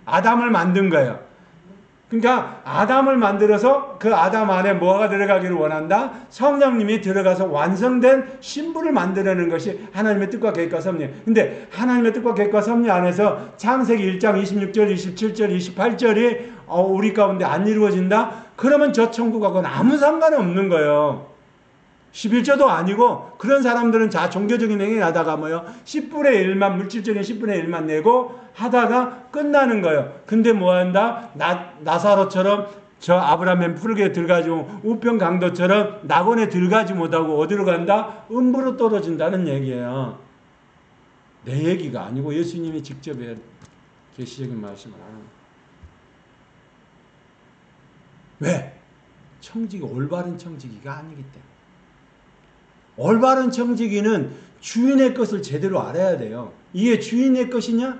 아담을 만든 거야. 그러니까 아담을 만들어서 그 아담 안에 뭐가 들어가기를 원한다? 성령님이 들어가서 완성된 신부를 만들어내는 것이 하나님의 뜻과 계획과 섭리. 근데 하나님의 뜻과 계획과 섭리 안에서 창세기 1장 26절, 27절, 28절이 우리 가운데 안 이루어진다? 그러면 저 천국하고는 아무 상관이 없는 거예요. 11조도 아니고 그런 사람들은 종교적인 행위를 하다가 10분의 1만 물질적인 10분의 1만 내고 하다가 끝나는 거예요. 근데 뭐 한다? 나사로처럼 저 아브라함의 풀에 들어가지고 우편 강도처럼 낙원에 들어가지 못하고 어디로 간다? 음부로 떨어진다는 얘기예요. 내 얘기가 아니고 예수님이 직접 계시적인 말씀을 하는 거예요. 왜? 청지기 올바른 청지기가 아니기 때문에. 올바른 청지기는 주인의 것을 제대로 알아야 돼요. 이게 주인의 것이냐?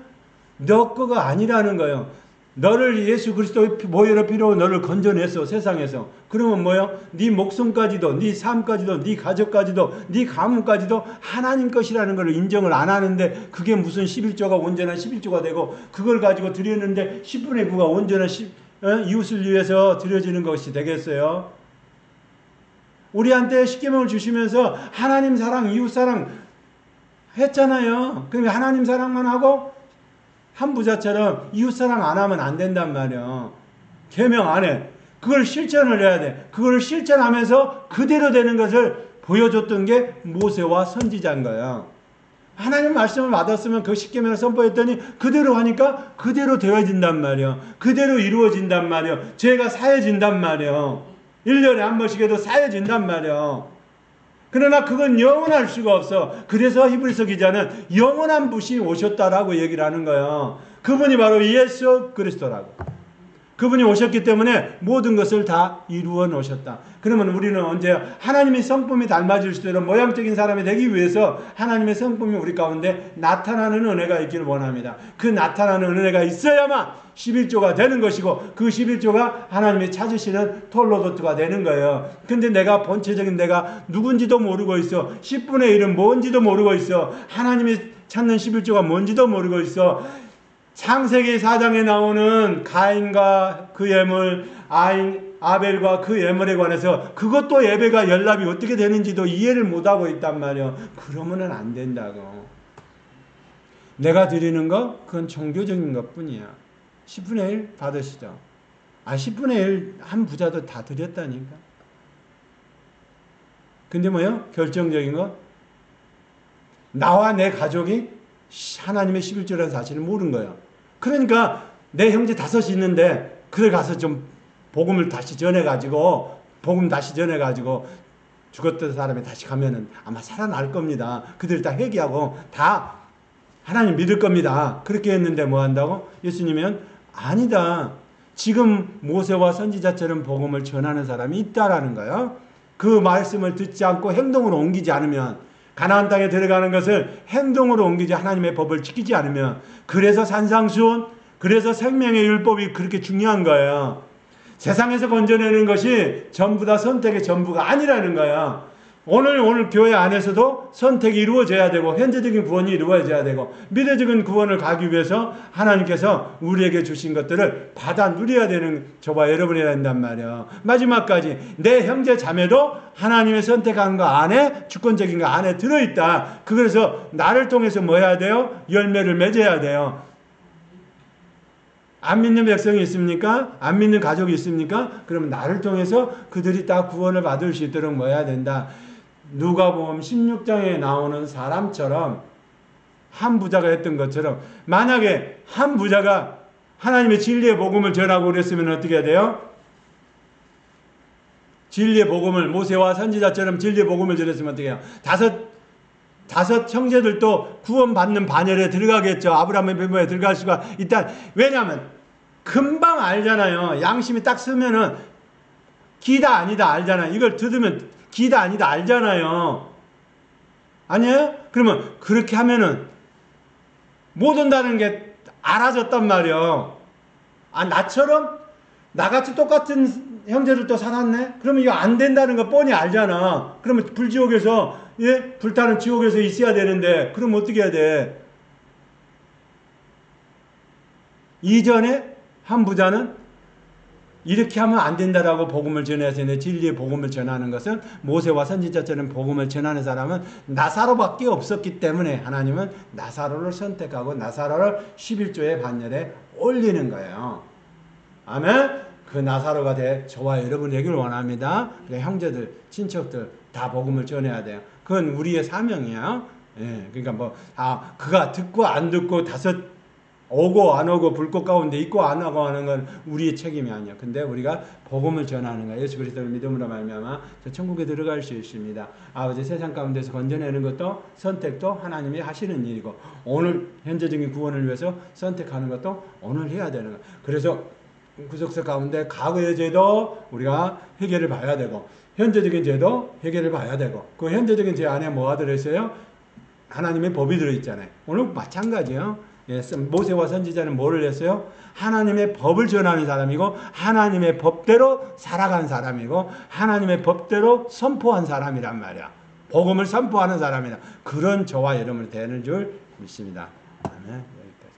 너 거가 아니라는 거예요. 너를 예수 그리스도의 보혈의 피로 너를 건져냈어 세상에서. 그러면 뭐요? 네 목숨까지도 네 삶까지도 네 가족까지도 네 가문까지도 하나님 것이라는 걸 인정을 안 하는데 그게 무슨 11조가 온전한 11조가 되고 그걸 가지고 드렸는데 10분의 9가 온전한 이웃을 위해서 드려지는 것이 되겠어요? 우리한테 십계명을 주시면서 하나님 사랑, 이웃 사랑 했잖아요. 그럼 하나님 사랑만 하고 한 부자처럼 이웃 사랑 안 하면 안 된단 말이에요. 계명 안 해. 그걸 실천을 해야 돼. 그걸 실천하면서 그대로 되는 것을 보여줬던 게 모세와 선지자인 거예요. 하나님 말씀을 받았으면 그 십계명을 선포했더니 그대로 하니까 그대로 되어진단 말이에요. 그대로 이루어진단 말이에요. 죄가 사해진단 말이에요. 1년에 한 번씩 해도 사해진단 말이에요. 그러나 그건 영원할 수가 없어. 그래서 히브리서 기자는 영원한 분이 오셨다라고 얘기를 하는 거예요. 그분이 바로 예수 그리스도라고. 그분이 오셨기 때문에 모든 것을 다 이루어 놓으셨다. 그러면 우리는 언제 하나님의 성품이 닮아질 수 있는 모양적인 사람이 되기 위해서 하나님의 성품이 우리 가운데 나타나는 은혜가 있기를 원합니다. 그 나타나는 은혜가 있어야만 11조가 되는 것이고 그 11조가 하나님이 찾으시는 톨로도트가 되는 거예요. 근데 내가 본체적인 내가 누군지도 모르고 있어. 10분의 1은 뭔지도 모르고 있어. 하나님이 찾는 11조가 뭔지도 모르고 있어. 창세기 4장에 나오는 가인과 그 예물, 아벨과 그 예물에 관해서 그것도 예배가 연락이 어떻게 되는지도 이해를 못하고 있단 말이에요. 그러면은 안 된다고. 내가 드리는 거 그건 종교적인 것뿐이야. 10분의 1 받으시죠. 10분의 1 한 부자도 다 드렸다니까. 근데 뭐요? 결정적인 거 나와 내 가족이 하나님의 11조라는 사실을 모르는 거예요. 그러니까 내 형제 5이 있는데 그들 가서 좀 복음을 다시 전해가지고 죽었던 사람이 다시 가면은 아마 살아날 겁니다. 그들 다 회개하고 다 하나님 믿을 겁니다. 그렇게 했는데 뭐 한다고? 예수님은 아니다. 지금 모세와 선지자처럼 복음을 전하는 사람이 있다라는 거예요. 그 말씀을 듣지 않고 행동으로 옮기지 않으면 가나안 땅에 들어가는 것을 행동으로 옮기지 하나님의 법을 지키지 않으면 그래서 산상수훈 그래서 생명의 율법이 그렇게 중요한 거예요. 세상에서 건져내는 것이 전부 다 선택의 전부가 아니라는 거야. 오늘 교회 안에서도 선택이 이루어져야 되고 현재적인 구원이 이루어져야 되고 미래적인 구원을 가기 위해서 하나님께서 우리에게 주신 것들을 받아 누려야 되는 저와 여러분이라 된단 말이에요. 마지막까지 내 형제 자매도 하나님의 선택한 거 안에 주권적인 거 안에 들어있다. 그래서 나를 통해서 뭐 해야 돼요? 열매를 맺어야 돼요. 안 믿는 백성이 있습니까? 안 믿는 가족이 있습니까? 그러면 나를 통해서 그들이 다 구원을 받을 수 있도록 뭐 해야 된다. 누가복음 16장에 나오는 사람처럼 한 부자가 했던 것처럼 만약에 한 부자가 하나님의 진리의 복음을 전하고 그랬으면 어떻게 해야 돼요? 진리의 복음을 모세와 선지자처럼 진리의 복음을 전했으면 어떻게 해요? 다섯 형제들도 구원받는 반열에 들어가겠죠. 아브라함의 배모에 들어갈 수가 있다. 왜냐하면 금방 알잖아요. 양심이 딱 쓰면은 기다 아니다 알잖아요. 이걸 들으면 기다 아니다 알잖아요. 아니에요? 그러면 그렇게 하면은 못 온다는 게 알아졌단 말이에요. 나처럼 나같이 똑같은 형제들도 살았네? 그러면 이거 안 된다는 거 뻔히 알잖아. 그러면 불지옥에서 불타는 지옥에서 있어야 되는데 그럼 어떻게 해야 돼? 이전에 한 부자는 이렇게 하면 안 된다라고 복음을 전해야 되는데 진리의 복음을 전하는 것은 모세와 선지자처럼 복음을 전하는 사람은 나사로밖에 없었기 때문에 하나님은 나사로를 선택하고 나사로를 11조의 반열에 올리는 거예요. 아멘. 그 나사로가 돼 저와 여러분이 되기를 원합니다. 형제들, 친척들 다 복음을 전해야 돼요. 그건 우리의 사명이에요. 그러니까 그가 듣고 안 듣고 오고 안 오고 불꽃 가운데 있고 안 하고 하는 건 우리의 책임이 아니야. 근데 우리가 복음을 전하는 거야. 예수 그리스도를 믿음으로 말미암아 천국에 들어갈 수 있습니다. 아버지 세상 가운데서 건져내는 것도 선택도 하나님이 하시는 일이고 오늘 현재적인 구원을 위해서 선택하는 것도 오늘 해야 되는 거야. 그래서 구속사 가운데 과거의 죄도 우리가 해결을 봐야 되고 현재적인 죄도 해결을 봐야 되고 그 현재적인 죄 안에 뭐가 들어있어요? 하나님의 법이 들어있잖아요. 오늘 마찬가지예요. 모세와 선지자는 뭐를 했어요? 하나님의 법을 전하는 사람이고 하나님의 법대로 살아간 사람이고 하나님의 법대로 선포한 사람이란 말이야. 복음을 선포하는 사람이라. 그런 저와 여러분이 되는 줄 믿습니다. 아멘. 여기까지.